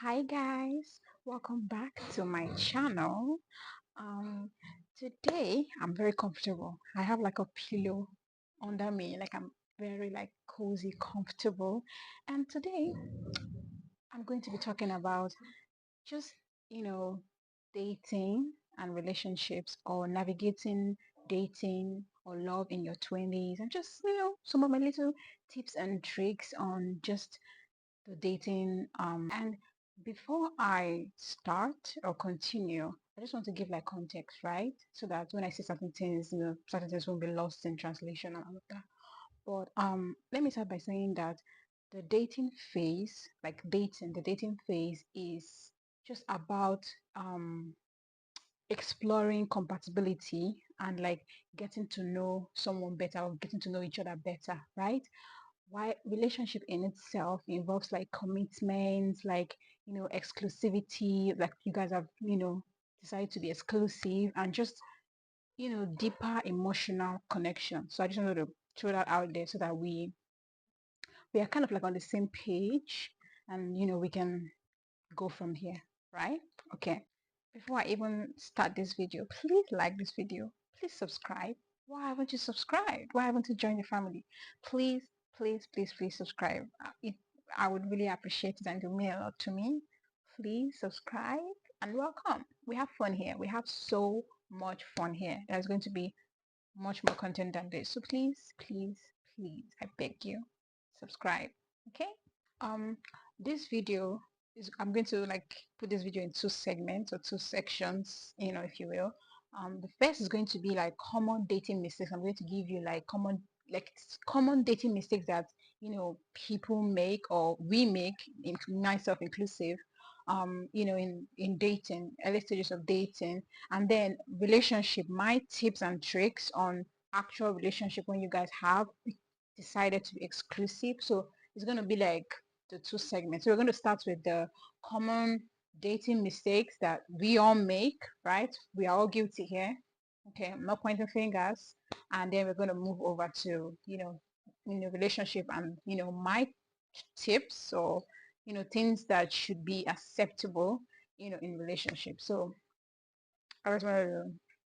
Hi guys, welcome back to my channel. Um, Today I'm very comfortable. I have like a pillow under me, like I'm very like cozy, comfortable. And today I'm going to be talking about just, you know, dating and relationships or navigating dating or love in your 20s and just, some of my little tips and tricks on just the dating and before I start or continue, I just want to give like context, right? So that when I say certain things, certain things won't be lost in translation and all of that. But let me start by saying that the dating phase, like dating, the dating phase is just about exploring compatibility and like getting to know someone better or getting to know each other better, right? Why relationship in itself involves like commitments, like exclusivity, like you guys have decided to be exclusive and just deeper emotional connection. So I just wanted to throw that out there so that we are kind of like on the same page and we can go from here, right? Okay, before I even start this video, please like this video, please subscribe. Why haven't you subscribed? Why haven't you joined the family? Please, please subscribe. I would really appreciate it and it would mean a lot to me. Please subscribe and welcome. We have fun here. We have so much fun here. There's going to be much more content than this, so please, I beg you, subscribe. Okay. um this video is, I'm going to like put this video in two segments or two sections, if you will. The first is going to be like common dating mistakes. I'm going to give you like common dating mistakes that people make or we make, myself inclusive, in dating, early stages of dating. And then relationship, my tips and tricks on actual relationship when you guys have decided to be exclusive. So it's going to be like the two segments. So we're going to start with the common dating mistakes that we all make, right? We are all guilty here. Okay, I'm not pointing fingers. And then we're going to move over to, relationship and, my tips or, things that should be acceptable, in relationship. So I just wanted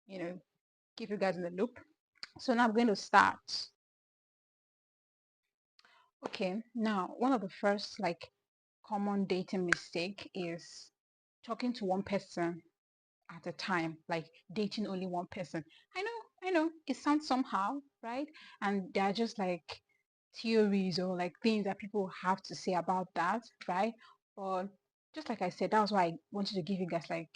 to, keep you guys in the loop. So now I'm going to start. Okay, now one of the first like common dating mistake is talking to one person at a time, like dating only one person. I know, it sounds somehow, right? And they're just like theories or like things that people have to say about that, right? But just like I said, that was why I wanted to give you guys like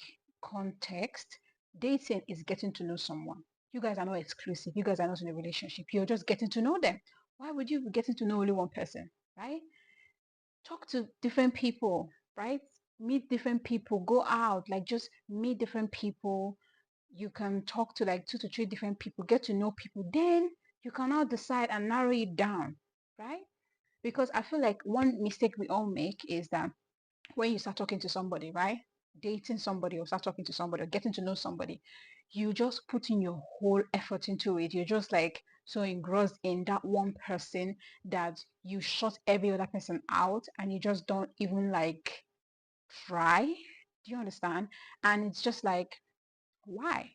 context. Dating is getting to know someone. You guys are not exclusive. You guys are not in a relationship. You're just getting to know them. Why would you be getting to know only one person, right? Talk to different people, right? Meet different people, go out, like just meet different people. You can talk to like two to three different people, get to know people. Then you can now decide and narrow it down, right? Because I feel like one mistake we all make is that when you start talking to somebody, right? Dating somebody or start talking to somebody or getting to know somebody, you just put in your whole effort into it. You're just like so engrossed in that one person that you shut every other person out and you just don't even like try. Do you understand? And it's just like, why?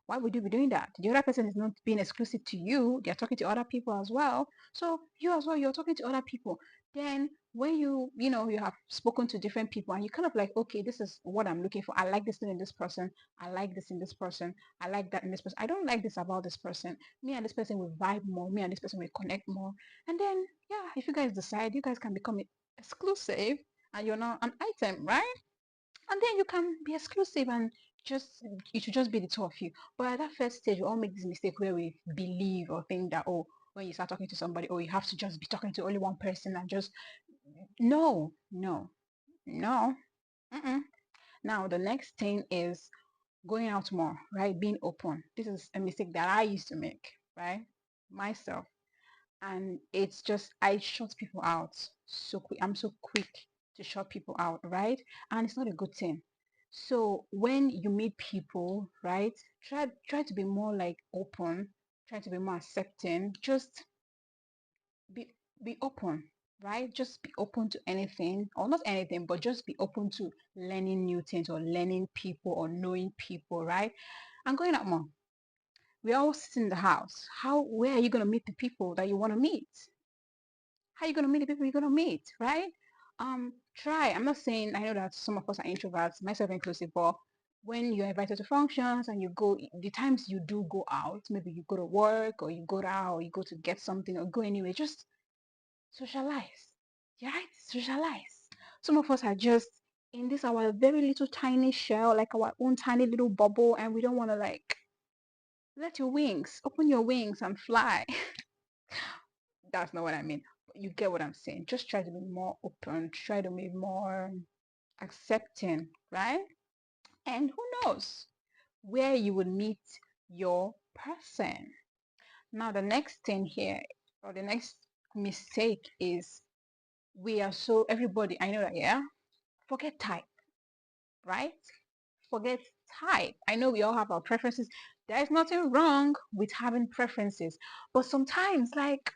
Why would you be doing that? The other person is not being exclusive to you. They're talking to other people as well. So you as well, you're talking to other people. Then when you have spoken to different people and you kind of like, okay, this is what I'm looking for. I like this thing in this person. I like this in this person. I like that in this person. I don't like this about this person. Me and this person will vibe more. Me and this person will connect more. And then, yeah, if you guys decide, you guys can become exclusive and you're not an item, right? And then you can be exclusive and just it should just be the two of you. But at that first stage, we all make this mistake where we believe or think that, oh, when you start talking to somebody, oh, you have to just be talking to only one person and just no. Mm-mm. Now the next thing is going out more, right? Being open. This is a mistake that I used to make, right? Myself. And it's just I shut people out so quick. I'm so quick to shut people out, right? And it's not a good thing. So when you meet people, right, try to be more like open, try to be more accepting. Just be be open. right? Just be open to anything, or not anything, but just be open to learning new things or learning people or knowing people, right? And going out more. We all sit in the house. Where are you going to meet the people that you want to meet? How are you going to meet the people you're going to meet, right? Try. I'm not saying, I know that some of us are introverts, myself inclusive, but when you're invited to functions and you go, the times you do go out, maybe you go to work or you go out or you go to get something or go anywhere, just socialize, right? Socialize. Some of us are just in this our very little tiny shell, like our own tiny little bubble, and we don't want to like let your wings, open your wings and fly. That's not what I mean. But you get what I'm saying. Just try to be more open, try to be more accepting, right? And who knows where you will meet your person. Now, the next thing here, or the next mistake is we are so, everybody, I know that, yeah, forget type, right? Forget type. I know we all have our preferences. There's nothing wrong with having preferences, but sometimes, like,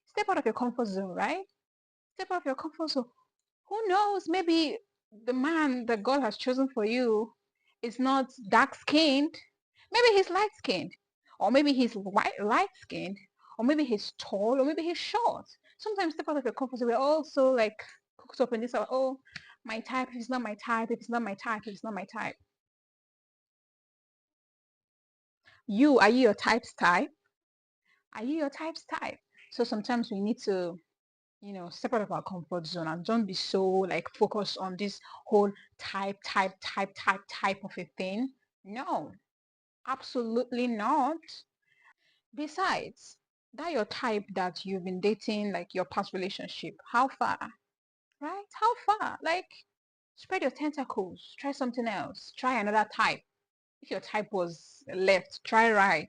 step out of your comfort zone, right? Step out of your comfort zone. Who knows? Maybe the man that God has chosen for you is not dark skinned. Maybe he's light skinned, or maybe he's white light skinned, or maybe he's tall, or maybe he's short. Sometimes step out of your comfort zone. We're also like cooked up in this. Oh, my type. If it's not my type. If it's not my type. If it's not my type. Are you your type's type? Are you your type's type? So sometimes we need to, step out of our comfort zone and don't be so like focused on this whole type of a thing. No, absolutely not. Besides, that your type that you've been dating, like your past relationship, how far? Right? How far? Like, spread your tentacles, try something else, try another type. If your type was left, try right.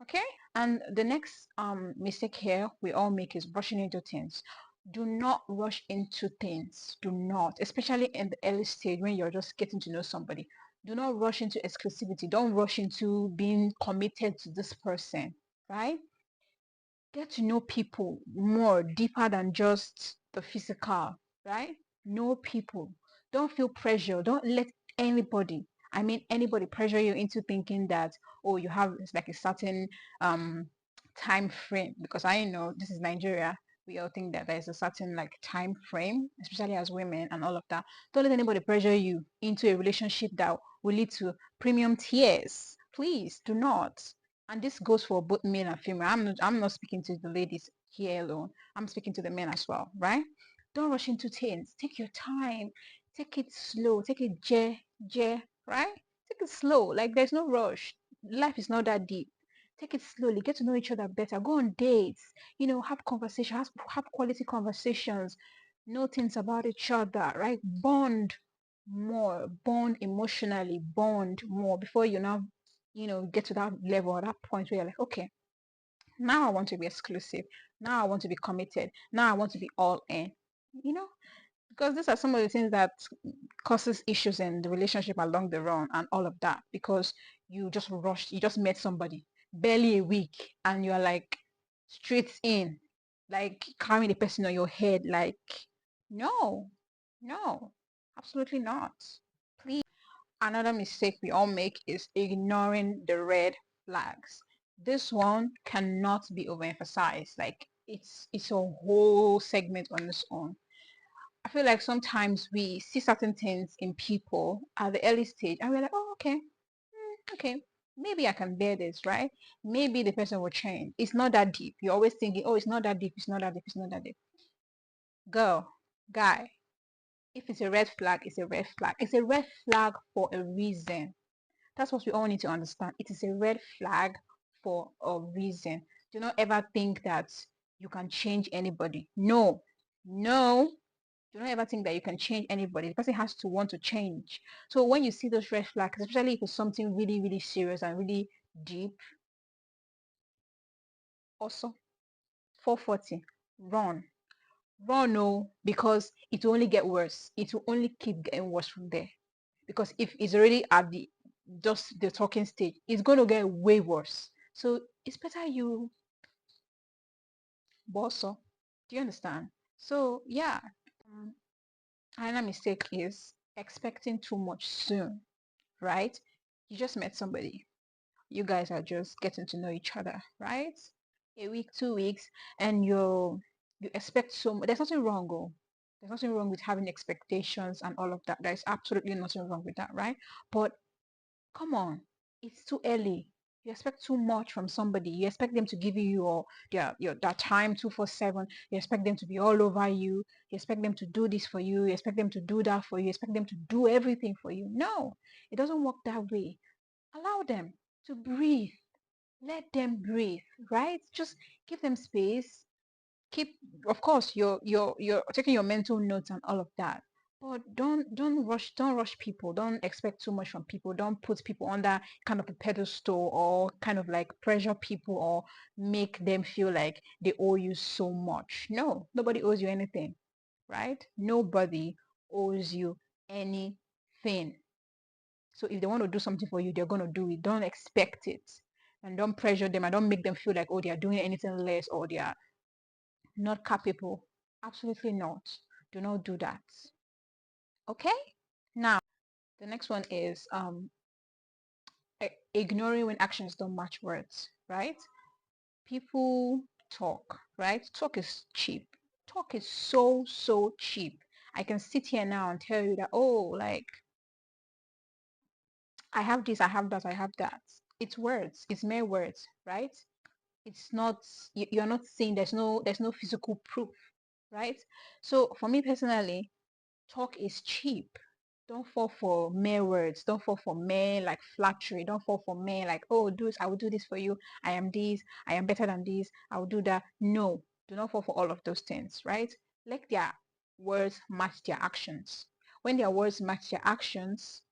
Okay? And the next mistake here we all make is rushing into things. Do not rush into things. Do not, especially in the early stage when you're just getting to know somebody. Do not rush into exclusivity. Don't rush into being committed to this person, right? Get to know people more deeper than just the physical, right? Know people. Don't feel pressure. Don't let anybody, I mean anybody, pressure you into thinking that, oh, you have like a certain um time frame. Because I know this is Nigeria. We all think that there's a certain like time frame, especially as women and all of that. Don't let anybody pressure you into a relationship that will lead to premium tears. Please do not. And this goes for both male and female. I'm not speaking to the ladies here alone. I'm speaking to the men as well, right? Don't rush into things. Take your time. Take it slow. Take it right? Take it slow. Like there's no rush. Life is not that deep. Take it slowly. Get to know each other better. Go on dates. Have conversations. Have quality conversations. Know things about each other, right? Bond more. Bond emotionally. Bond more before you now get to that level or that point where you're like, okay, now I want to be exclusive. Now I want to be committed. Now I want to be all in. You know, because these are some of the things that causes issues in the relationship along the run and all of that. Because you just rushed, you just met somebody barely a week, and you're like straight in, like carrying the person on your head. Like, no, no, absolutely not. Please. Another mistake we all make is ignoring the red flags. This one cannot be overemphasized. Like it's a whole segment on its own. I feel like sometimes we see certain things in people at the early stage and we're like, oh, okay, okay, maybe I can bear this, right? Maybe the person will change. It's not that deep. You're always thinking, oh, it's not that deep, it's not that deep, it's not that deep. Girl, guy, if it's a red flag, it's a red flag. It's a red flag for a reason. That's what we all need to understand. It is a red flag for a reason. Do not ever think that you can change anybody. No, no. Do not ever think that you can change anybody. The person has to want to change. So when you see those red flags, especially if it's something really, really serious and really deep, also 440, run. Run, no, because it will only get worse. It will only keep getting worse from there. Because if it's already at the just the talking stage, it's going to get way worse. So it's better you boss up. Do you understand? So yeah, um, another mistake is expecting too much soon, right? You just met somebody. You guys are just getting to know each other, right? A week, 2 weeks, and you expect so much. There's nothing wrong, oh. There's nothing wrong with having expectations and all of that. There's absolutely nothing wrong with that, right? But come on, it's too early. You expect too much from somebody. You expect them to give you your that time 247. You expect them to be all over you. You expect them to do this for you. You expect them to do that for you. You expect them to do everything for you. No, it doesn't work that way. Allow them to breathe. Let them breathe, right? Just give them space. Keep, of course, you're taking your mental notes and all of that, but don't rush people. Don't expect too much from people. Don't put people under kind of a pedestal, or kind of like pressure people, or make them feel like they owe you so much. No, nobody owes you anything, right? Nobody owes you anything. So if they want to do something for you, they're going to do it. Don't expect it, and don't pressure them, and don't make them feel like, oh, they are doing anything less, or they are not capable. Absolutely not. Do not do that. Okay? Now, the next one is ignoring when actions don't match words, right? People talk, right? Talk is cheap. Talk is so cheap. I can sit here now and tell you that, oh, like, I have this, I have that, I have that. It's words. It's mere words, right? It's not, you're not saying, there's no physical proof, right? So for me personally, talk is cheap. Don't fall for mere words. Don't fall for mere like flattery. Don't fall for mere like, oh, do this, I will do this for you. I am this, I am better than this, I will do that. No, do not fall for all of those things, right? Let their words match their actions. When their words match their actions,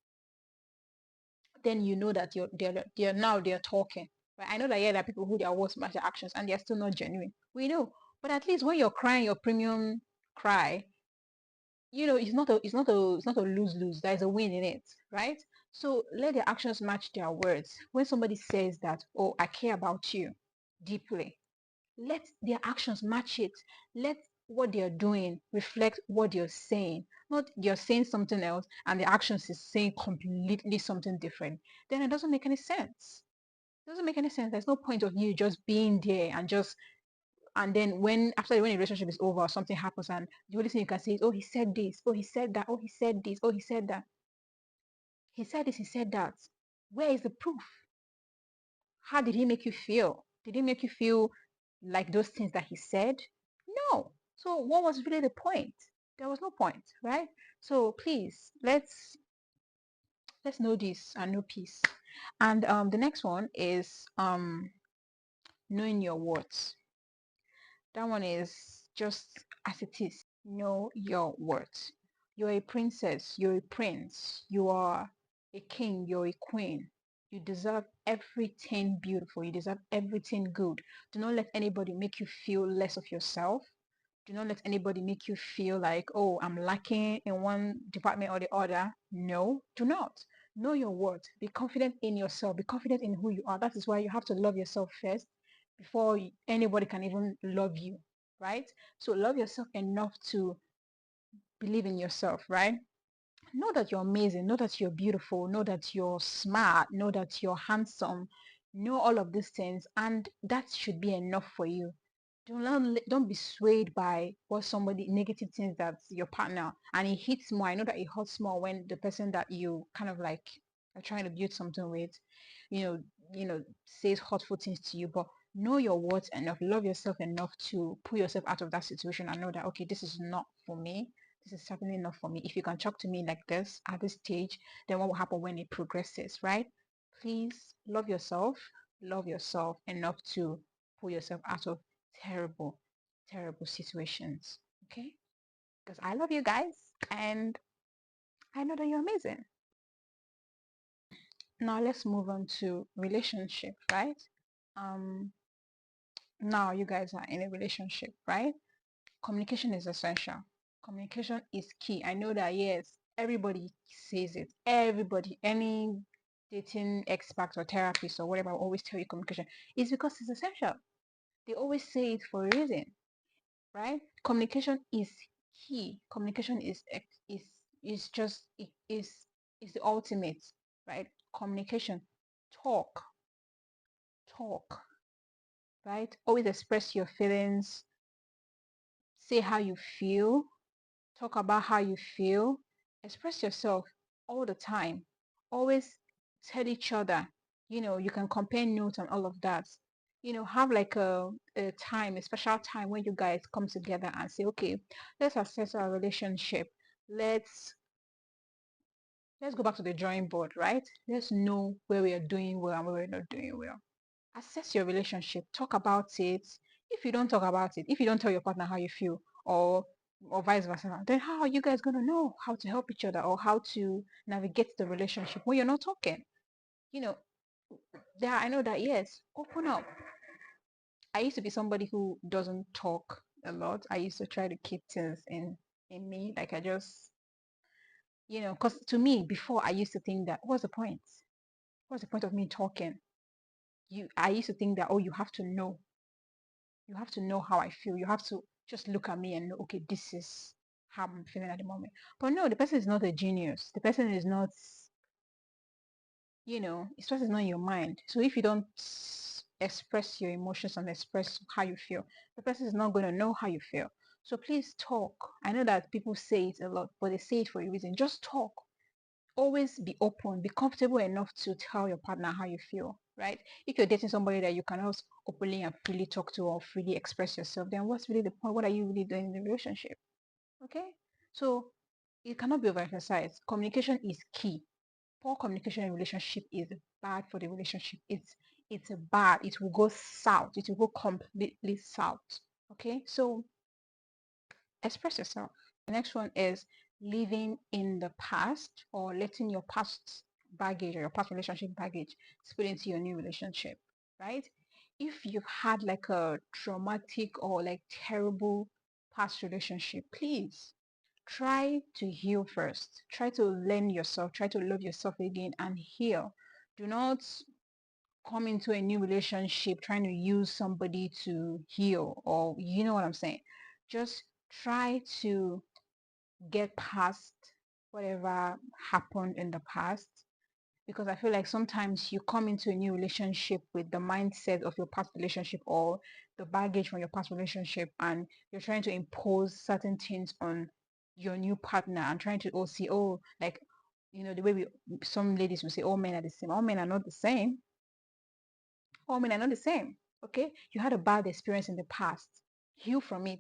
then you know that they're talking. Right? I know that, yeah, there are people who their words match their actions and they're still not genuine. We know. But at least when you're crying your premium cry, it's not a lose-lose. There's a win in it, right? So let their actions match their words. When somebody says that, oh, I care about you deeply, let their actions match it. Let what they're doing reflect what you're saying. Not you're saying something else and the actions is saying completely something different. Then it doesn't make any sense. It doesn't make any sense. There's no point of you just being there and just, and then when a relationship is over, something happens, and the only thing you can say is, oh, he said this, oh, he said that, oh, he said this, oh, he said that, he said this, he said that. Where is the proof? How did he make you feel? Did he make you feel like those things that he said? No. So what was really the point? There was no point, right? So please, let's know this and know peace. And the next one is knowing your worth. That one is just as it is. Know your worth. You're a princess, you're a prince, you are a king, you're a queen. You deserve everything beautiful, you deserve everything good. Do not let anybody make you feel less of yourself. Do not let anybody make you feel like, oh, I'm lacking in one department or the other. No, do not. Know your worth. Be confident in yourself. Be confident in who you are. That is why you have to love yourself first before anybody can even love you, right? So love yourself enough to believe in yourself, right? Know that you're amazing. Know that you're beautiful. Know that you're smart. Know that you're handsome. Know all of these things, and that should be enough for you. Don't be swayed by what somebody negative things that your partner, and it hits more. I know that it hurts more when the person that you kind of like are trying to build something with, you know, says hurtful things to you. But know your worth enough, love yourself enough to pull yourself out of that situation and know that, okay, this is not for me. This is certainly not for me. If you can talk to me like this at this stage, then what will happen when it progresses, right? Please love yourself enough to pull yourself out of terrible, terrible situations. Okay? Because I love you guys and I know that you're amazing. Now let's move on to relationship, right? Um, now you guys are in a relationship, right? Communication is essential. Communication is key. I know that, yes, everybody says it. Everybody, any dating expert or therapist or whatever will always tell you communication. It's because it's essential. They always say it for a reason. right? Communication is key. Communication is is just is the ultimate, right? Communication. Talk, talk, right? Always express your feelings, say how you feel, talk about how you feel, express yourself all the time. Always tell each other, you can compare notes and all of that. Have like a time, a special time when you guys come together and say, okay, let's assess our relationship. Let's let's go back to the drawing board, right? Let's know where we are doing well and where we're not doing well. Assess your relationship, talk about it. If you don't talk about it, if you don't tell your partner how you feel, or vice versa, then how are you guys going to know how to help each other or how to navigate the relationship when you're not talking? you know I know that, yes, open up. I used to be somebody who doesn't talk a lot. I used to try to keep things in me, like I just, because to me, before, I used to think that, what's the point of me talking? I used to think that, oh, you have to know how I feel. You have to just look at me and know, okay, this is how I'm feeling at the moment. But no, the person is not a genius. The person is not, it's just not in your mind. So if you don't express your emotions and express how you feel, the person is not going to know how you feel. So please talk. I know that people say it a lot, but they say it for a reason. Just talk. Always be open, be comfortable enough to tell your partner how you feel, right? If you're dating somebody that you cannot openly and freely talk to or freely express yourself, then what's really the point? What are you really doing in the relationship? Okay? So it cannot be overemphasized. Communication is key. Poor communication in relationship is bad for the relationship. It's a bad. It will go south. It will go completely south. Okay? So express yourself. The next one is living in the past or letting your past baggage or your past relationship baggage spill into your new relationship, right? If you've had like a traumatic or like terrible past relationship, please try to heal first. Try to learn yourself, try to love yourself again and heal. Do not come into a new relationship trying to use somebody to heal, or you know what I'm saying. Just try to get past whatever happened in the past, because I feel like sometimes you come into a new relationship with the mindset of your past relationship or the baggage from your past relationship, and you're trying to impose certain things on your new partner and trying to see, oh, like, the way some ladies will say all men are the same. All men are not the same. All men are not the same. Okay, you had a bad experience in the past. Heal from it,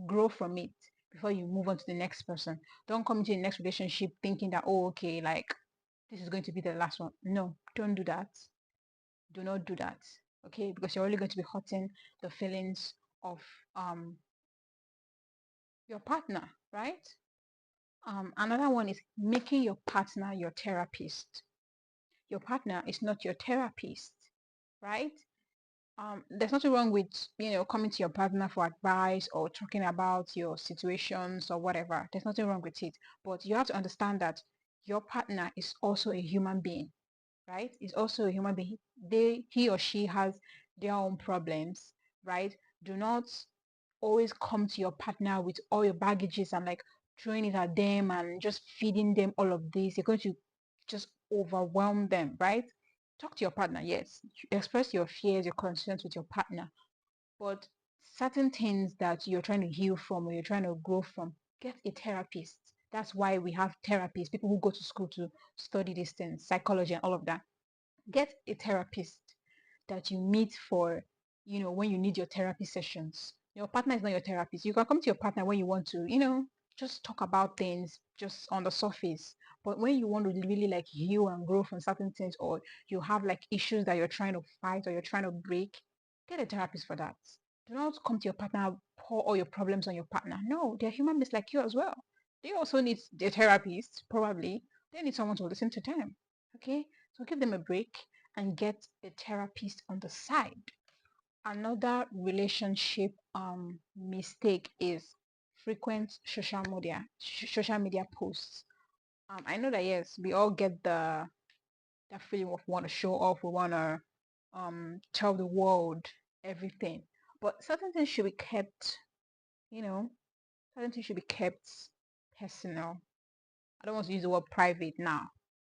grow from it before you move on to the next person. Don't come into the next relationship thinking that, oh, okay, like this is going to be the last one. No, don't do that. Do not do that. Okay, because you're only going to be hurting the feelings of um your partner, right? Another one is making your partner your therapist. Your partner is not your therapist, right? There's nothing wrong with coming to your partner for advice or talking about your situations or whatever. There's nothing wrong with it, but you have to understand that your partner is also a human being, right? Is also a human being. He or she has their own problems, right? Do not always come to your partner with all your baggages and like throwing it at them and just feeding them all of this. You're going to just overwhelm them, right? Talk to your partner, yes. Express your fears, your concerns with your partner. But certain things that you're trying to heal from or you're trying to grow from, get a therapist. That's why we have therapists, people who go to school to study these things, psychology and all of that. Get a therapist that you meet for, when you need your therapy sessions. Your partner is not your therapist. You can come to your partner when you want to, just talk about things just on the surface. But when you want to really like heal and grow from certain things, or you have like issues that you're trying to fight or you're trying to break, get a therapist for that. Do not come to your partner, pour all your problems on your partner. No, they're human beings like you as well. They also need their therapist, probably. They need someone to listen to them. Okay? So give them a break and get a therapist on the side. Another relationship mistake is frequent social media posts. I know that, yes, we all get that feeling of want to show off, we want to tell the world everything, but certain things should be kept You know, certain things should be kept personal. I don't want to use the word private now.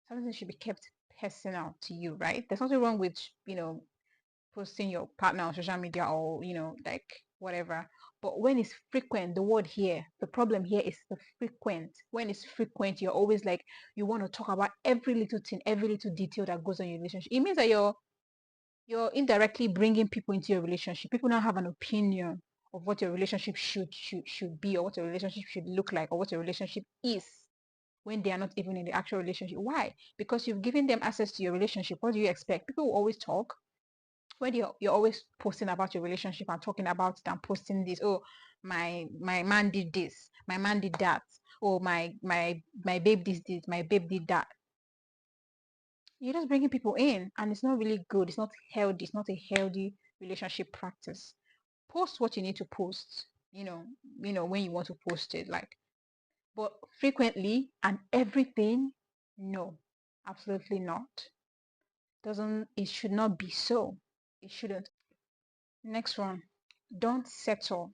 Certain things should be kept personal to you, right? There's nothing wrong with, posting your partner on social media or, like whatever. But when it's frequent, the word here, the problem here is the frequent. When it's frequent, you're always like, you want to talk about every little thing, every little detail that goes on in your relationship. It means that you're indirectly bringing people into your relationship. People now have an opinion of what your relationship should be, or what your relationship should look like, or what your relationship is, when they are not even in the actual relationship. Why? Because you've given them access to your relationship. What do you expect? People will always talk. When you're always posting about your relationship and talking about it and posting this, oh, my man did this, my man did that, oh, my babe did this, my babe did that. You're just bringing people in, and it's not really good. It's not healthy. It's not a healthy relationship practice. Post what you need to post, when you want to post it, like, but frequently and everything, no, absolutely not. Doesn't It should not be so. It shouldn't. Next one, don't settle,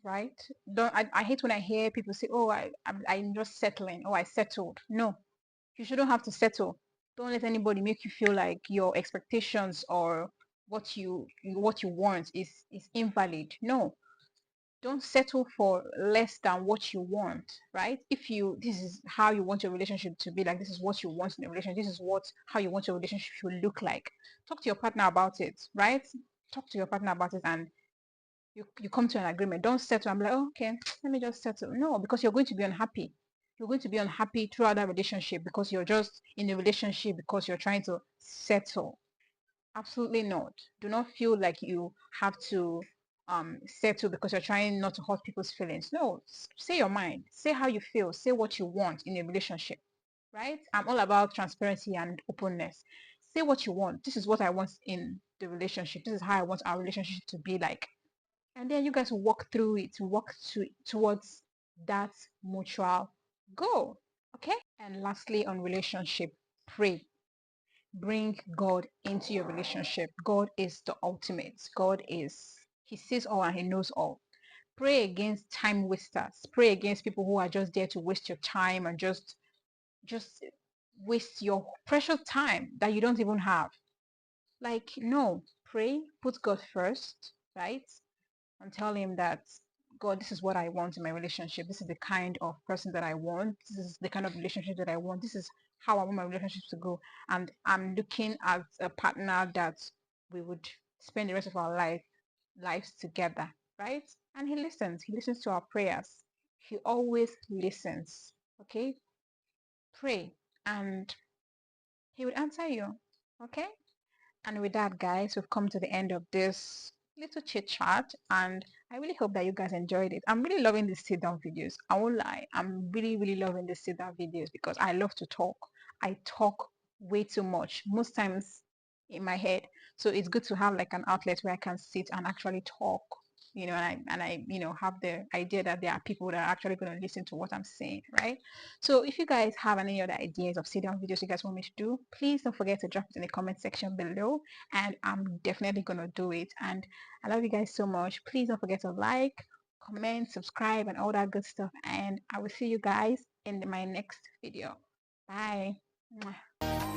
right? Don't I hate when I hear people say, oh, I'm just settling, oh, I settled. No, you shouldn't have to settle. Don't let anybody make you feel like your expectations or what you want is invalid. No, don't settle for less than what you want, right? If you this is how you want your relationship to be, like, this is what you want in a relationship, this is what how you want your relationship to look like, talk to your partner about it, right? Talk to your partner about it, and you come to an agreement. Don't settle. I'm like, oh, okay, let me just settle. No, because you're going to be unhappy. You're going to be unhappy throughout that relationship because you're just in a relationship because you're trying to settle. Absolutely not. Do not feel like you have to settle because you're trying not to hurt people's feelings. No, say your mind. Say how you feel. Say what you want in a relationship, right? I'm all about transparency and openness. Say what you want. This is what I want in the relationship. This is how I want our relationship to be like. And then you guys walk through it, towards that mutual goal. Okay. And lastly, on relationship, pray. Bring God into your relationship. God is the ultimate. He sees all and He knows all. Pray against time wasters. Pray against people who are just there to waste your time and just waste your precious time that you don't even have. Like, no, pray, put God first, right? And tell Him that, God, this is what I want in my relationship. This is the kind of person that I want. This is the kind of relationship that I want. This is how I want my relationship to go. And I'm looking at a partner that we would spend the rest of our lives together, right? And He listens. He listens to our prayers. He always listens. Okay? Pray and He would answer you. Okay? And with that, guys, we've come to the end of this little chit chat, and I really hope that you guys enjoyed it. I'm really loving these sit down videos. I won't lie, I'm really, really loving these sit down videos because I love to talk. I talk way too much, most times in my head. So it's good to have like an outlet where I can sit and actually talk, and I have the idea that there are people that are actually going to listen to what I'm saying, right? So if you guys have any other ideas of sit down videos you guys want me to do, please don't forget to drop it in the comment section below, and I'm definitely gonna do it. And I love you guys so much. Please don't forget to like, comment, subscribe, and all that good stuff. And I will see you guys in my next video. Bye. Mwah.